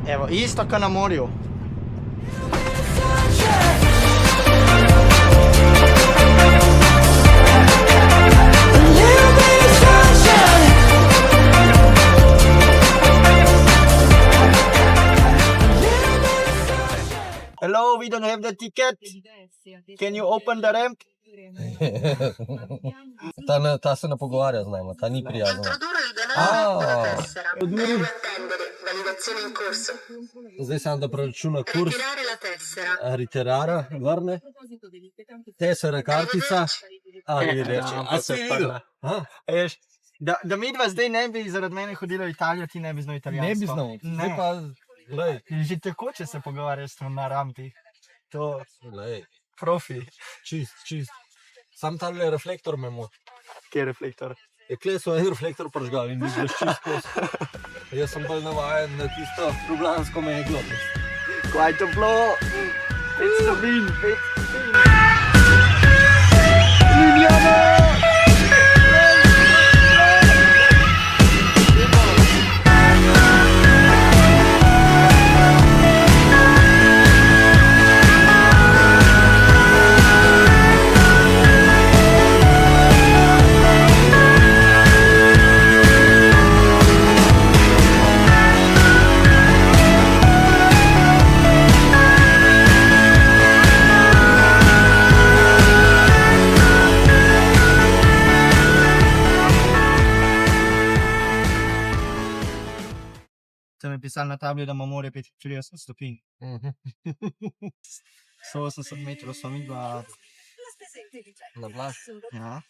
Evo, isto kao na morju. Hello, we don't have the ticket. Can you open the ramp? Ta se ne pogovarja z nami, ta ni prijazna. Validazione in corso. Zdaj samo da preračuna kurs, Ritirare la tessera. riterara, vrne, tesera kartica, ali reče, a si videl? Veš, da midva zdaj ne bi zaradi mene hodila v Italijo, ti ne bi znal italijansko. Ne bi znal, zdaj Ne. pa, glej, Že tako, če se pogovarjaš na rampi. To glej, profi. čist. Sam tale reflektor me moti. Kje je reflektor? Kle so en reflektor pržgali in bi bleščil skozi. Jaz sem bolj navajen na tisto ljubljansko meglo. Quite toplo. It's the wind. Ljuljana! Sem je pisal na tabli, da ima more 35 stopinj. 180 metrov so mi dva. Na plaž, Ja.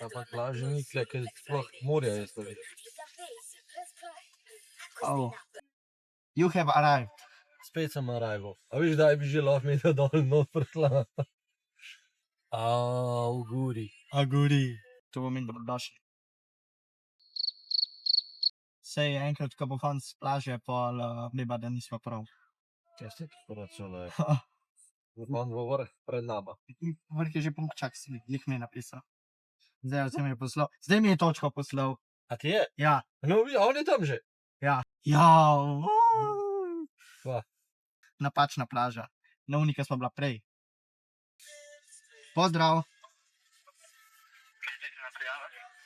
ampak plaže ni tle, ker sploh morja je stvari. Oh. You have arrived. Spet sem arrival. A viš, da bi že lahko imel dol not prtla. Guri. Aguri. To bo meni dobrodošli. Sej enkrat, ko bo konc plaže, pol neba, da nismo prav. Kaj ste to računali? On bo vrh pred nama. Vrh je že čak si jih mi je napisal. Zdaj mi je poslal. Zdaj mi je točko poslal. A ti je? Ja. No, on je tam že. Ja. Kva? Napačna plaža. Na unika smo bila prej. Pozdrav.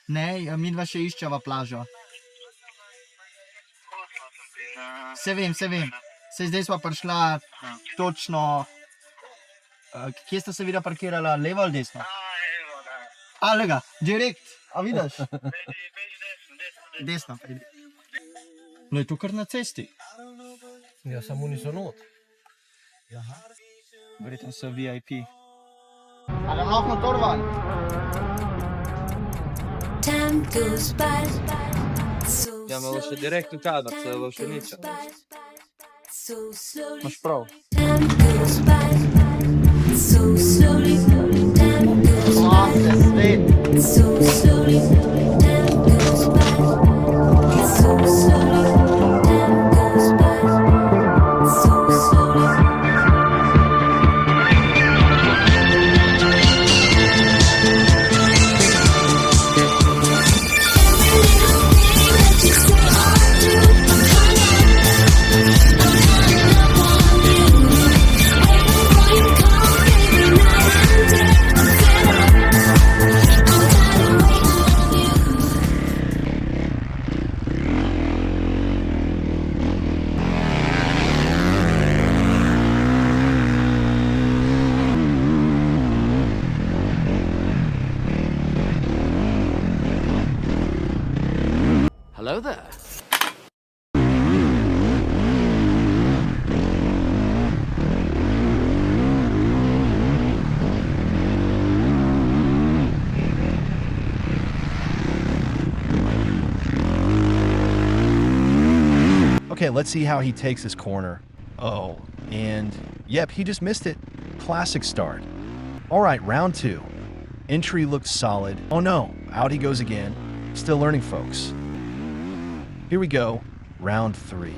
Ne, mi dva še iščeva plažo. Se vem. Se zdaj smo prišla točno... Kje sta se videla parkirala? Levo ali desno? A, lega, direkt. A vidiš? Desno. No je tu kar na cesti. Ja, samo niso not. Verjetno so VIP. A da lahko motor van? Time goes by. Ja, imamo še direkt v kadar, se bo še nič. So slowly, Imaš prav. time goes by. So slowly, time goes by. So slowly, time goes by. So slowly, time goes by. So slowly. Hello there. Okay, let's see how he takes this corner. Oh, and yep, he just missed it. Classic start. All right, round two. Entry looks solid. Oh no, out he goes again. Still learning, folks. Here we go, round three.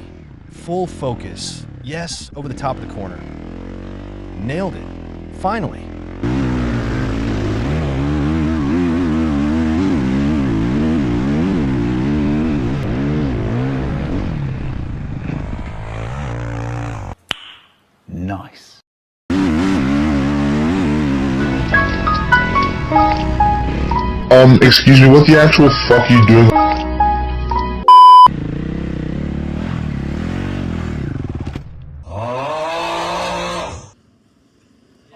Full focus. Yes, over the top of the corner. Nailed it. Finally. nice. Excuse me, what the actual fuck are you doing?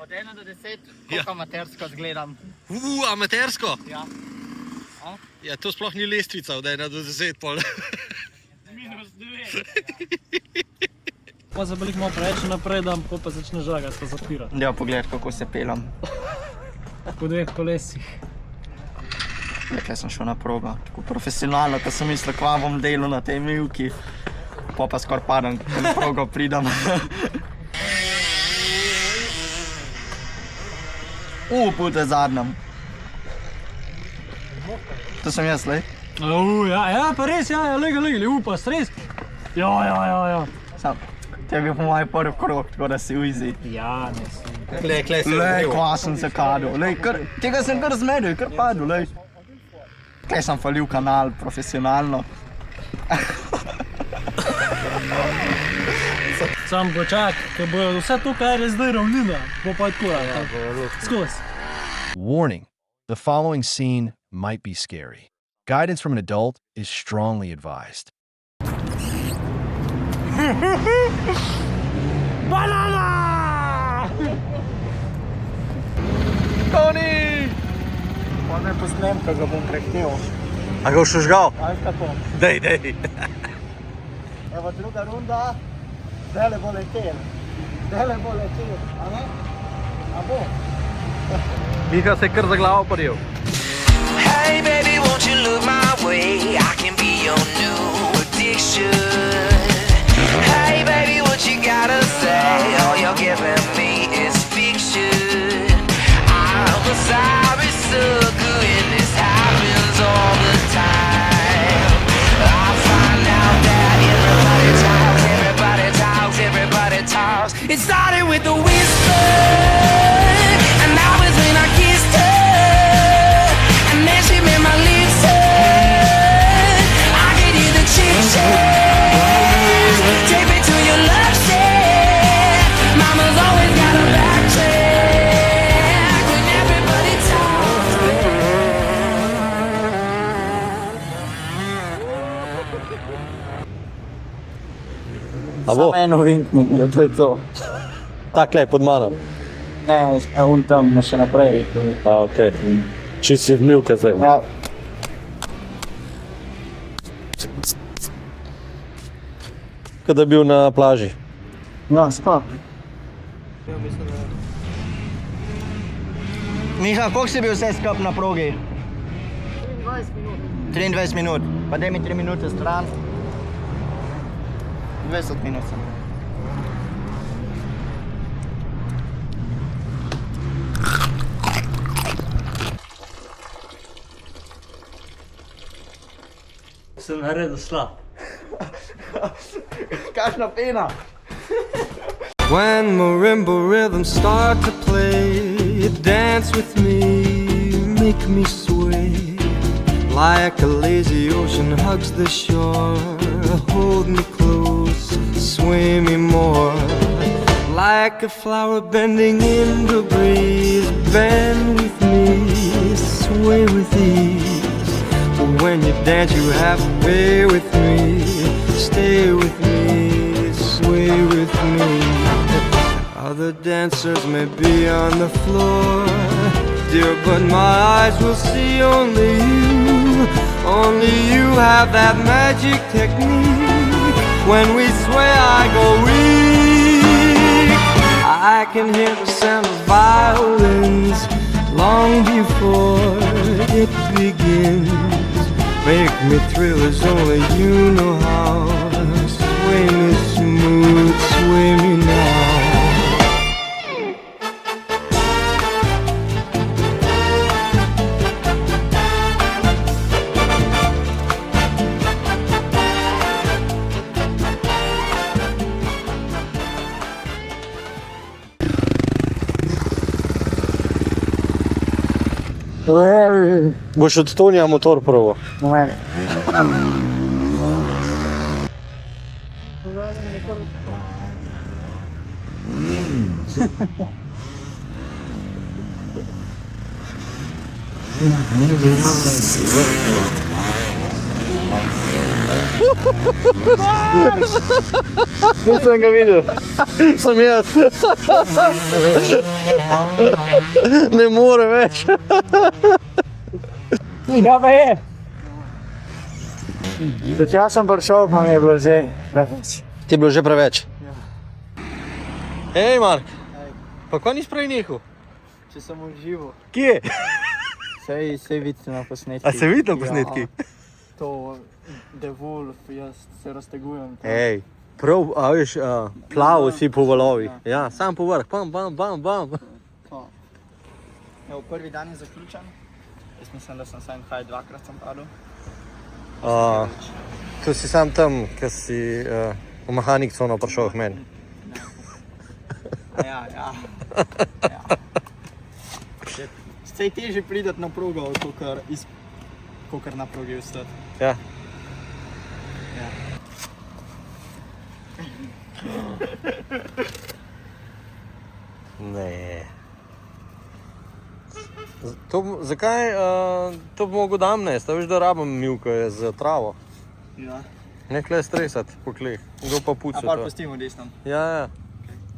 Od 1 do 10, koliko amatersko zgledam? Amatersko? Ja. Ja, to sploh ni lestvica od 1 do 10 pol. Minus 9. Pa za veliko malo preveč naprej, da pa začne žagati, pa zapirati. Ja, pogled, kako se pelam. Po 2 kolesih. Nekaj sem šel na progo, tako profesionalno, ko sem mislil, kva bom delal na tej mivki. Pa skoraj padam, ko na progo pridem. Pute zadnjem. To sem jaz, lej. Ja, pa res, ja, lega, upa, stres. Ja. Sam, te je bil po moj prvi krog, tako da si uizi. Ja, ne si. Klej se Lej, kva sem se kadil, lej, tega sem kar zmedil, kar padel, lej. Klej sem falil kanal, profesionalno. Sam počak, ker bo vse to, kar je zdaj ravnina, bo pa tako, skozi. Warning, the following scene might be scary. Guidance from an adult is strongly advised. Banana! Toni! Pa ne posnem, ko ga bom prehtel. A ga boš žgal? Ali kako? Dej. Evo druga runda, dele bo letel, a ne? A bo? Miha se je kar za glavo prijel. Hey baby, won't you look my way? I can be your new addiction. Hey baby, what you gotta say? All you're giving me is fiction. I'm a sorry sucker and this happens all the time. I find out that everybody talks. It started with a whisper, and that was when I kissed her. And then she made my lips hurt. I could hear the chit-chat. Take me to your love shack. Mama's always got a backtrack when everybody talks. A bo? Samo eno vinknil, to je to. Takle, pod mano. Ne, on tam še naprej. A, okej. Čist si vmil te zdaj. Ja. Kaj da je bil na plaži. No, sploh. Miha, koliko si bil vse skup na progi? 23 minut. Pa daj mi 3 minute stran. 20 minut sem. Sem naredil slab. Kakšna pena. When marimba rhythms start to play, dance with me, make me sway. Like a lazy ocean hugs the shore, hold me close, sway me more. Like a flower bending in the breeze, bend with me, sway with ease. But when you dance you have to pay with me, stay with me, sway with me. Other dancers may be on the floor, dear, but my eyes will see only you. Only you have that magic technique. When we sway I go weak. I can hear the sound of violins long before it begins. Make me thrill as only you know how. Sway me smooth, sway me now. Boš od Tonija motor probo. Nisem ga videl. Sem jaz. Ne more več. Ja, pa je. Tudi jaz sem prišel, pa mi je bilo že preveč. Ti je bilo že preveč? Ja. Hej, Mark. Pa ko nisi prej nehal? Če sem užival. Kje? Sej vidite na posnetki. A se vidi na posnetki? Ja, to The Wolf, jaz se raztegujem. Ej, prav, a veš, plavo si po valovih. Ja, sam po vrh, bam, bam, bam, bam. Evo, prvi dan je zaključen. Jaz mislim, da sem sam kaj dvakrat sem padel. Tu si sam tam, ko si v mehanik cono prišel k meni. Ja. Sej težje prideti na progo, kakor na progi vstati. Ja. Ne. Zakaj to bi mogel dam nesti? Veš, da rabim mivko je z travo. Ja. Ne kle stresati po kleh, go pa pucati. A pa pustimo desno. Ja,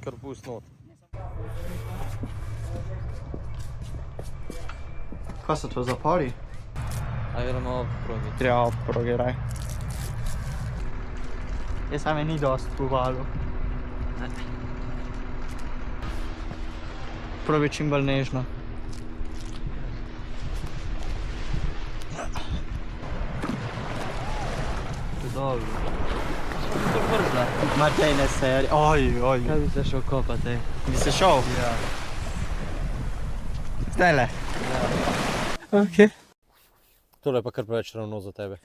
kar pust not. Kaj so to zapori? A gremo v progi. Treba v progi, raj. Jaz same ni dost uvalil. Probi čim bolj nežno. Dobro. Matej, ne seri. Oj. Kaj bi se šel kopat, ej? Bi se šel? Ja. Zdajle. Ok. Tole je pa kar preveč ravno za tebe.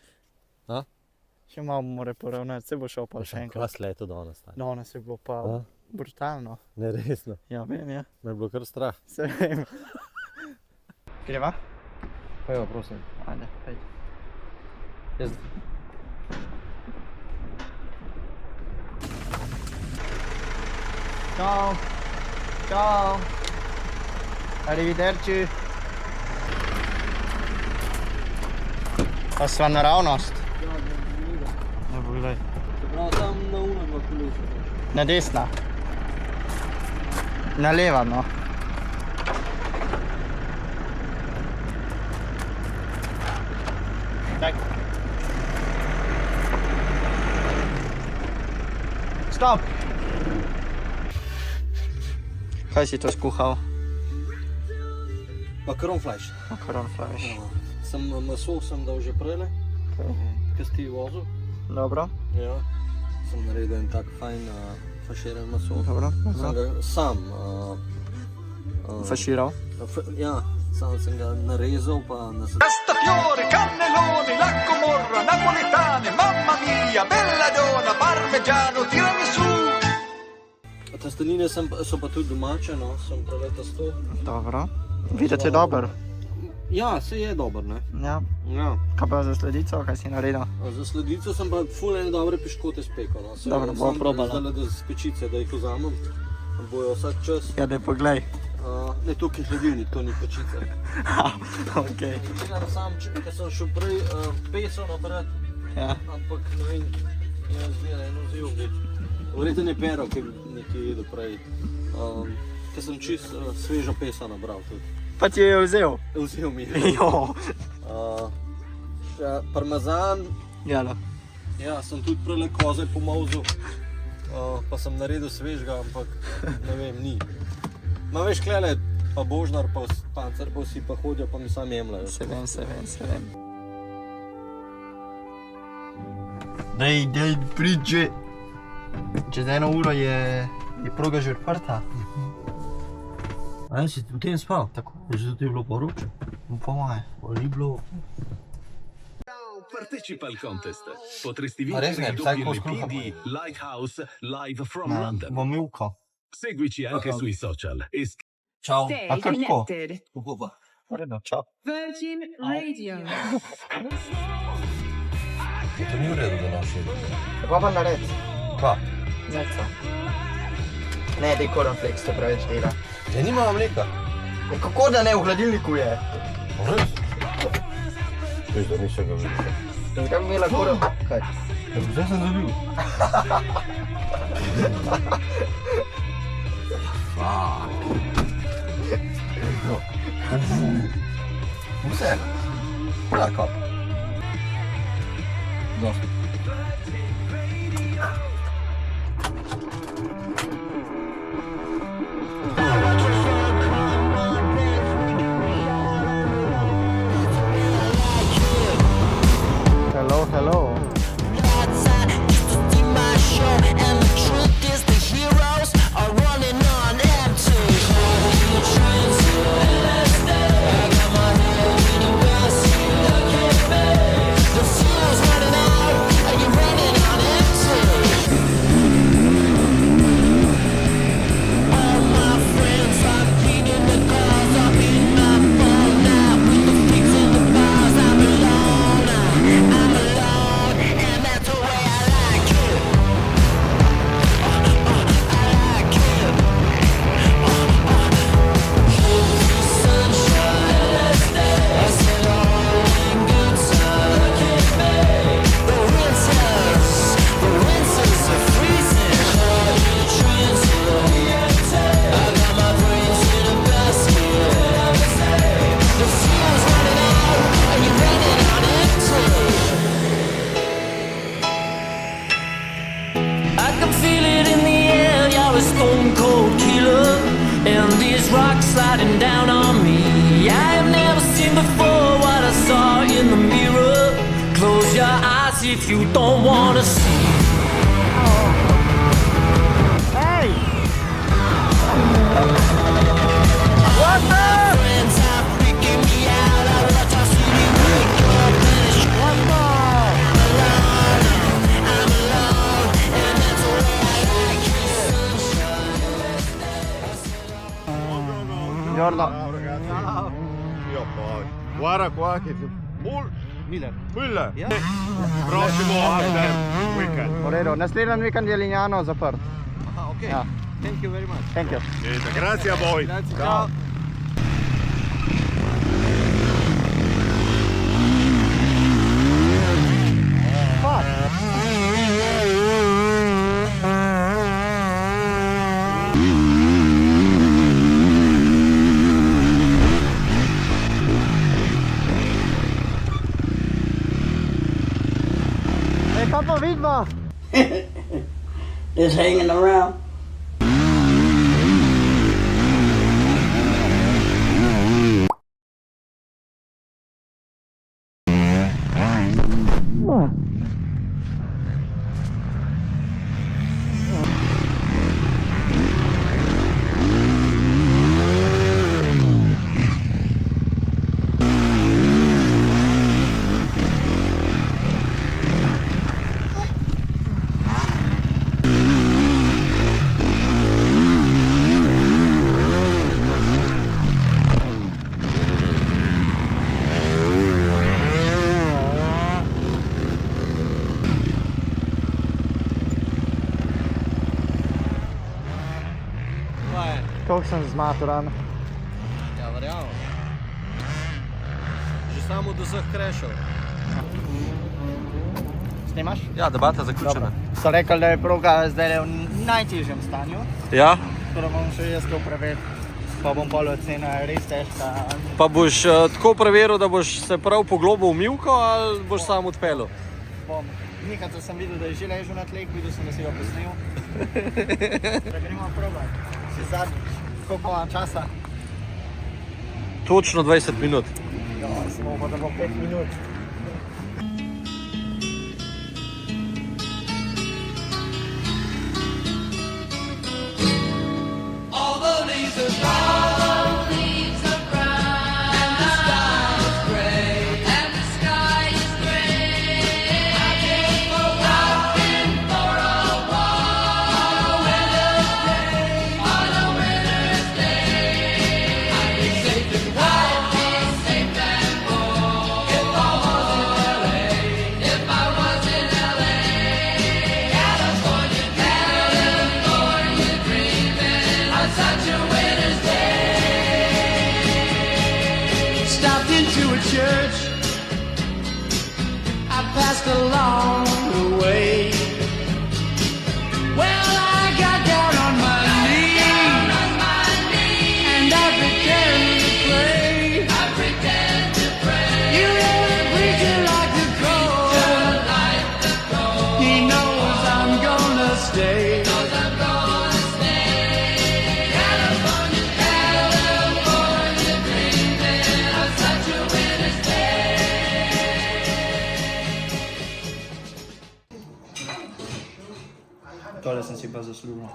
Še malo more poravnati, se bo šel pa še enkrat. Kaj sleto danes? Danes je bilo pa brutalno. Ne, resno. Ja, vem, ja. Me je bilo kar strah. Se vem. Greva? Pa jo, prosim. Ajde, hajde. Jaz... Ciao. Ciao. Arrivederci. Pa sva naravnost. Ne pogledaj. Prav tam na uno dva kolesa. Na desna. Na leva, no. Tak. Stop! Kaj si to skuhal? Makaronfleisch. Makaronfleisch. Meso sem dal že prele, ko si ti vozil. Dobro. Ja. Sem naredil en tak fajn faširan meso. Dobro. Sem ga sam... Faširal? Ja, sam sem ga narezal pa nasadil. Castafiore, cannelloni, la Comorra, napoletane, mamma mia, belladonna, parmigiano, tiramisù. Testenine so pa tudi domače, no, sem prele testo. Dobro. Videti je dober. Ja, se je dober, ne. Ja. Ja. Kaj pa za sledico, kaj si naredil? Za sledico sem pa ful ene dobre piškote spekel, no. Dobro, bomo probala. Zdajle, da z pečice, da jih vzamem, bojo vsak čas. Ja, daj poglej. Ne, tukaj je hladilnik, to ni pečica. Okej. Tega sam, ker sem šel prej peso napred, Ja. ampak ne vem, je zgleda eno vzel biti. Verjetno je pero, ki bi nekaj jedel prej. Ker sem čist svežo peso nabral tudi. Pa ti je vzel? Vzel mi je. Jo. Parmezan, Jalo. ja, sem tudi prele koze pomolzil, pa sem naredil svežga, ampak ne vem, ni. Ma veš, klele, pa božnar, pa pancer, pa vsi pa hodijo, pa mi sam jemljajo. Se vem. Dej, prid že. Čez 1 uro je proga že odprta. A si v tem spal? Tako. Že ti je bilo poroče? Po moje. Ni bilo. Partecipa al contest. Potresti Ma res vincere ne, i sai doppi cosa fa LP di Lighthouse live from Ma London. bom milko. Seguici anche sui social. E Čau. A kako? Kako pa? Vredno, čau. Virgin Radio. To ni v redu, da noši. Kako pa nared? Pa? Zeca. Ne, te cornflakes to preveč dela. Ja, nimamo mleka. Kako da ne, v hladilniku je. Res? Veš, da nisem ga videl. Zakaj bi imela koren? Kaj? Zdaj sem dobil. Vse. Ja, kap. Dosti. Hello, hello. Sliding down on me. I have never seen before what I saw in the mirror. Close your eyes if you don't wanna see. Hey! What's up? Friends are freaking me out. I watch how see me wake up and it's What's up? I'm alone, and that's the way I like it. Giorno. Io poi. Guarda qua che Müller. Prossimo after weekend. V redu, naslednji vikend je Lignano zaprt. Aha, ok. Ja. Thank you very much. Thank you. Grazie a voi. Grazie, ciao. Hey, Papa, vidma! Just hanging around. Koliko sem zmaturan? Ja, verjamem. Že samo do vseh krešov. Snimaš? Ja, debata zaključena. So rekli, da je proga zdaj v najtežjem stanju. Ja? Torej bom še jaz to preveril, pa bom pol ocenil, je res težka. Pa boš tako preveril, da boš se prav poglobil v mivko ali boš sam odpeljal? Bom. Nekaj sem videl, da je že ležal na tleh, videl sem, da si ga posnel. Da gremo probat. Še zadnjič. Koliko imam časa? Točno 20 minut. Ja, samo pa da bo 5 minut. All just along the way. Well, I got down on my knees and I pretend to pray. You know the preacher like the cold. He knows I'm gonna stay. Tole sem si pa zaslužil.